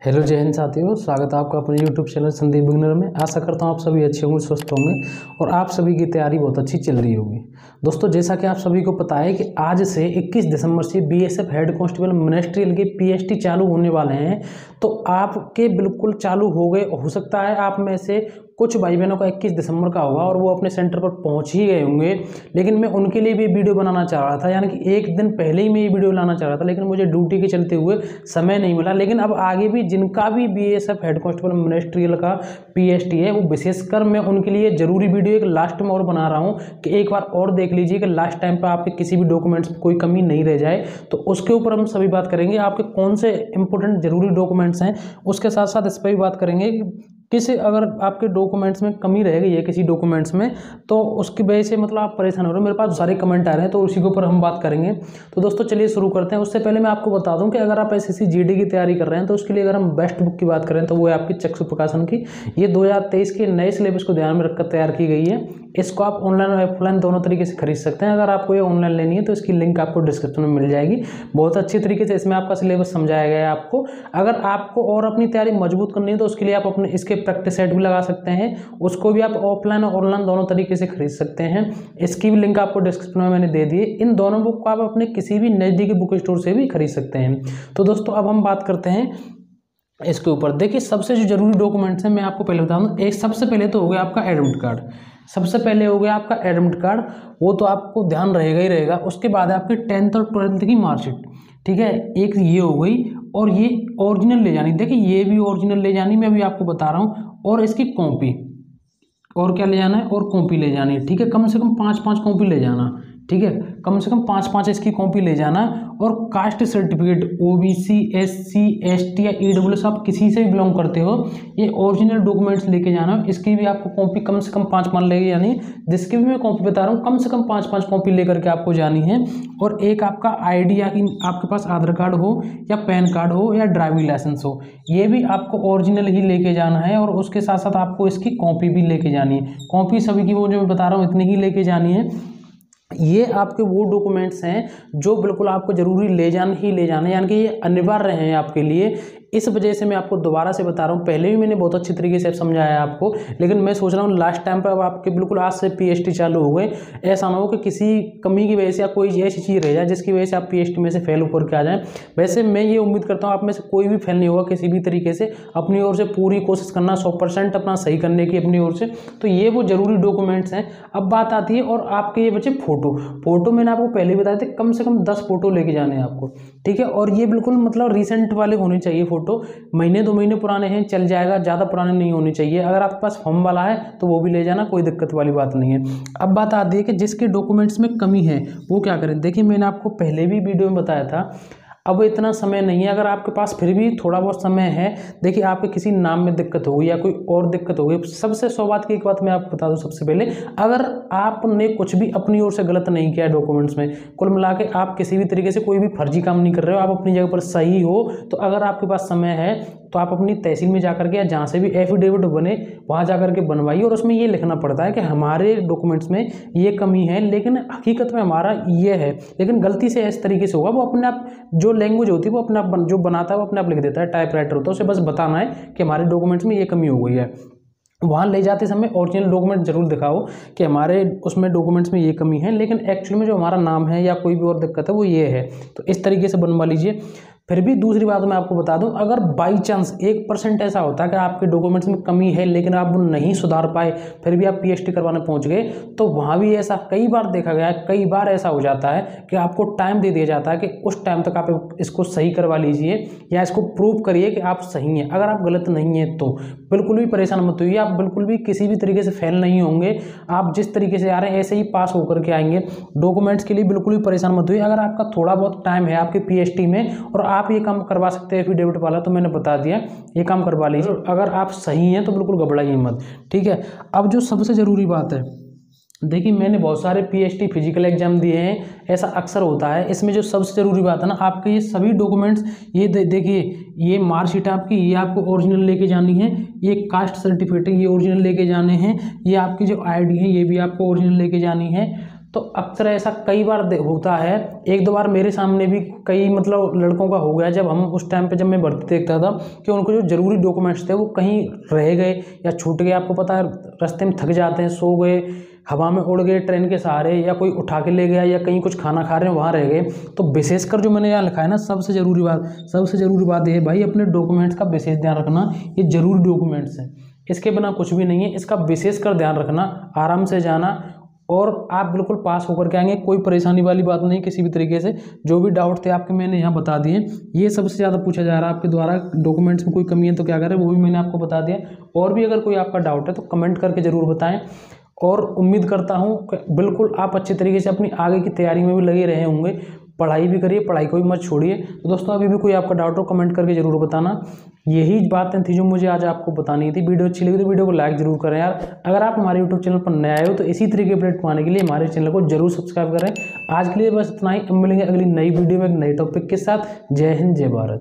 Hello जय हिंद साथियों, स्वागत है आपका अपने यूट्यूब चैनल संदीप बिगनर में। आशा करता हूँ आप सभी अच्छे होंगे, स्वस्थ होंगे और आप सभी की तैयारी बहुत अच्छी चल रही होगी। दोस्तों, जैसा कि आप सभी को पता है कि आज से 21 दिसंबर से बीएसएफ हेड कांस्टेबल मिनिस्ट्रियल के पीएसटी चालू होने वाले हैं। तो आपके बिल्कुल चालू हो गए, हो सकता है आप में से कुछ भाई बहनों का 21 दिसंबर का होगा और वो अपने सेंटर पर पहुंच ही गए होंगे, लेकिन मैं उनके लिए भी वीडियो बनाना चाह रहा था, यानी कि एक दिन पहले ही मैं ये वीडियो लाना चाह रहा था, लेकिन मुझे ड्यूटी के चलते हुए समय नहीं मिला। लेकिन अब आगे भी जिनका भी बीएसएफ हेड कांस्टेबल मिनिस्ट्रियल का पीएसटी है, वो विशेषकर मैं उनके लिए जरूरी वीडियो एक लास्ट में और बना रहा हूँ कि एक बार और देख लीजिए कि लास्ट टाइम पर आपके किसी भी डॉक्यूमेंट्स में कोई कमी नहीं रह जाए। तो उसके ऊपर हम सभी बात करेंगे, आपके कौन से इंपॉर्टेंट जरूरी डॉक्यूमेंट्स हैं, उसके साथ साथ इस पर भी बात करेंगे किसी अगर आपके डॉक्यूमेंट्स में कमी रह गई है किसी डॉक्यूमेंट्स में, तो उसकी वजह से मतलब आप परेशान हो रहे हो। मेरे पास सारे कमेंट आ रहे हैं, तो उसी के ऊपर हम बात करेंगे। तो दोस्तों चलिए शुरू करते हैं। उससे पहले मैं आपको बता दूं कि अगर आप एसएससी जीडी की तैयारी कर रहे हैं, तो उसके लिए अगर हम बेस्ट बुक की बात करें तो वो है आपकी चक्षु प्रकाशन की। ये 2023 के नए सिलेबस को ध्यान में रखकर तैयार की गई है। इसको आप ऑनलाइन और ऑफलाइन दोनों तरीके से खरीद सकते हैं। अगर आपको ये ऑनलाइन लेनी है तो इसकी लिंक आपको डिस्क्रिप्शन में मिल जाएगी। बहुत अच्छी तरीके से इसमें आपका सिलेबस समझाया गया है आपको। अगर आपको और अपनी तैयारी मजबूत करनी है तो उसके लिए आप अपने इसके प्रैक्टिस सेट भी लगा सकते हैं। उसको भी आप ऑफलाइन और ऑनलाइन दोनों तरीके से खरीद सकते हैं। इसकी भी लिंक आपको डिस्क्रिप्शन में मैंने दे दी है। इन दोनों बुक को आप अपने किसी भी नज़दीकी बुक स्टोर से भी खरीद सकते हैं। तो दोस्तों अब हम बात करते हैं इसके ऊपर। देखिए, सबसे जो जरूरी डॉक्यूमेंट्स हैं मैं आपको पहले बता दूं। एक सबसे पहले तो हो गया आपका एडमिट कार्ड। सबसे पहले हो गया आपका एडमिट कार्ड, वो तो आपको ध्यान रहेगा ही रहेगा। उसके बाद आपकी 10th और 12th की मार्कशीट, ठीक है, एक ये हो गई। और ये ओरिजिनल ले जानी, देखिए ये भी ओरिजिनल ले जानी, मैं अभी आपको बता रहा हूँ। और इसकी कॉपी, और क्या ले जाना है, और कॉपी ले जानी है, ठीक है। कम से कम 5-5 कॉपी ले जाना, ठीक है। कम से कम 5-5 इसकी कॉपी ले जाना। और caste certificate OBC, SC, ST या ईडब्ल्यूएस आप किसी से भी बिलोंग करते हो, ये ओरिजिनल डॉक्यूमेंट्स लेके जाना। इसकी भी आपको कॉपी कम से कम 5-5 लेके जानी है। जिसकी भी मैं कॉपी बता रहा हूँ, कम से कम 5-5 कॉपी लेकर के आपको जानी है। और एक आपका आईडी, या आपके पास आधार कार्ड हो या पैन कार्ड हो या ड्राइविंग लाइसेंस हो, ये भी आपको ओरिजिनल ही लेके जाना है। और उसके साथ साथ आपको इसकी कॉपी भी लेके जानी है। कॉपी सभी की वो जो मैं बता रहा हूँ इतनी ही लेके जानी है। ये आपके वो डॉक्यूमेंट्स हैं जो बिल्कुल आपको जरूरी ले जाना ही ले जाना है, यानी कि ये अनिवार्य हैं आपके लिए। इस वजह से मैं आपको दोबारा से बता रहा हूँ। पहले भी मैंने बहुत अच्छी तरीके से समझाया है आपको, लेकिन मैं सोच रहा हूँ लास्ट टाइम पर अब आपके बिल्कुल आज से पीएसटी चालू हो गए। ऐसा ना हो कि किसी कमी की वजह से या कोई ऐसी चीज़ रह जाए जिसकी वजह से आप पीएसटी में से फेल होकर के आ जाएं। वैसे मैं ये उम्मीद करता हूँ आप में से कोई भी फेल नहीं होगा किसी भी तरीके से। अपनी ओर से पूरी कोशिश करना, 100% अपना सही करने की अपनी ओर से। तो ये वो जरूरी डॉक्यूमेंट्स हैं। अब बात आती है और आपके ये बचे फोटो मैंने आपको पहले बताया था, कम से कम 10 फोटो लेके जाने हैं आपको, ठीक है। और ये बिल्कुल मतलब रिसेंट वाले होने चाहिए फोटो, महीने 2 महीने पुराने हैं चल जाएगा, ज़्यादा पुराने नहीं होने चाहिए। अगर आपके पास फॉर्म वाला है तो वो भी ले जाना, कोई दिक्कत वाली बात नहीं है। अब बात आती है कि जिसके डॉक्यूमेंट्स में कमी है वो क्या करें। देखिए, मैंने आपको पहले भी वीडियो में बताया था, अब इतना समय नहीं है। अगर आपके पास फिर भी थोड़ा बहुत समय है, देखिए आपके किसी नाम में दिक्कत होगी या कोई और दिक्कत होगी, सबसे 100 बात की एक बात मैं आपको बता दूं। सबसे पहले, अगर आपने कुछ भी अपनी ओर से गलत नहीं किया डॉक्यूमेंट्स में, कुल मिला के आप किसी भी तरीके से कोई भी फर्जी काम नहीं कर रहे हो, आप अपनी जगह पर सही हो, तो अगर आपके पास समय है तो आप अपनी तहसील में जाकर के या जहाँ से भी एफिडेविट बने वहाँ जाकर के बनवाइए। और उसमें ये लिखना पड़ता है कि हमारे डॉक्यूमेंट्स में ये कमी है, लेकिन हकीकत में हमारा ये है। लेकिन गलती से इस तरीके से होगा, वो अपने आप जो लैंग्वेज होती है वो अपने आप जो बनाता है वो अपने आप लिख देता है, टाइपराइटर होता है, उसे बस बताना है कि हमारे डॉक्यूमेंट्स में ये कमी हो गई है। वहाँ ले जाते समय ओरिजिनल डॉक्यूमेंट जरूर दिखाओ कि हमारे उसमें डॉक्यूमेंट्स में ये कमी है, लेकिन एक्चुअली में जो हमारा नाम है या कोई भी और दिक्कत है वो ये है। तो इस तरीके से बनवा लीजिए। फिर भी दूसरी बात मैं आपको बता दूं, अगर बाई चांस 1% ऐसा होता है कि आपके डॉक्यूमेंट्स में कमी है लेकिन आप वो नहीं सुधार पाए, फिर भी आप पीएसटी करवाने पहुंच गए, तो वहाँ भी ऐसा कई बार देखा गया है, कई बार ऐसा हो जाता है कि आपको टाइम दे दिया जाता है कि उस टाइम तक आप इसको सही करवा लीजिए या इसको प्रूव करिए कि आप सही हैं। अगर आप गलत नहीं हैं तो बिल्कुल भी परेशान मत होइए, आप बिल्कुल भी किसी भी तरीके से फेल नहीं होंगे। आप जिस तरीके से आ रहे हैं ऐसे ही पास होकर के आएंगे। डॉक्यूमेंट्स के लिए बिल्कुल भी परेशान मत होइए। अगर आपका थोड़ा बहुत टाइम है आपके पीएसटी में और आप ये काम करवा सकते हैं एफिडेविट वाला, तो मैंने बता दिया, ये काम करवा लीजिए। अगर आप सही हैं तो बिल्कुल घबराइए मत, ठीक है। अब जो सबसे ज़रूरी बात है, देखिए मैंने बहुत सारे पीएसटी फिजिकल एग्जाम दिए हैं, ऐसा अक्सर होता है। इसमें जो सबसे ज़रूरी बात है ना, आपके ये सभी डॉक्यूमेंट्स, ये देखिए ये मार्कशीट आपकी, ये आपको ओरिजिनल लेके जानी है। ये कास्ट सर्टिफिकेट ये ओरिजिनल लेके जाने हैं। ये आपकी जो आईडी है ये भी आपको ओरिजिनल लेके जानी है। तो अक्सर ऐसा कई बार होता है, एक दो बार मेरे सामने भी कई मतलब लड़कों का हो गया, जब हम उस टाइम पे जब मैं भर्ती देखता था कि उनको जो ज़रूरी डॉक्यूमेंट्स थे वो कहीं रह गए या छूट गए। आपको पता है रास्ते में थक जाते हैं, सो गए, हवा में उड़ गए ट्रेन के सहारे, या कोई उठा के ले गया, या कहीं कुछ खाना खा रहे हैं वहाँ रह गए। तो विशेषकर जो मैंने यहाँ लिखा है ना, सबसे ज़रूरी बात ये है भाई, अपने डॉक्यूमेंट्स का विशेष ध्यान रखना। ये ज़रूरी डॉक्यूमेंट्स हैं, इसके बिना कुछ भी नहीं है, इसका विशेषकर ध्यान रखना, आराम से जाना और आप बिल्कुल पास होकर के आएंगे। कोई परेशानी वाली बात नहीं किसी भी तरीके से। जो भी डाउट थे आपके मैंने यहाँ बता दिए। ये सबसे ज़्यादा पूछा जा रहा है आपके द्वारा, डॉक्यूमेंट्स में कोई कमी है तो क्या करें, वो भी मैंने आपको बता दिया। और भी अगर कोई आपका डाउट है तो कमेंट करके ज़रूर बताएं, और उम्मीद करता हूँ कि बिल्कुल आप अच्छे तरीके से अपनी आगे की तैयारी में भी लगे रहे होंगे। पढ़ाई भी करिए, पढ़ाई को भी मत छोड़िए। तो दोस्तों अभी भी कोई आपका डाउट हो कमेंट करके ज़रूर बताना। यही बातें थी जो मुझे आज आपको बतानी थी। वीडियो अच्छी लगी तो वीडियो को लाइक जरूर करें यार। अगर आप हमारे यूट्यूब चैनल पर नए आए हो तो इसी तरीके अपडेट पाने के लिए हमारे चैनल को जरूर सब्सक्राइब करें। आज के लिए बस इतना ही, मिलेंगे अगली नई वीडियो में एक नए टॉपिक के साथ। जय हिंद, जय भारत।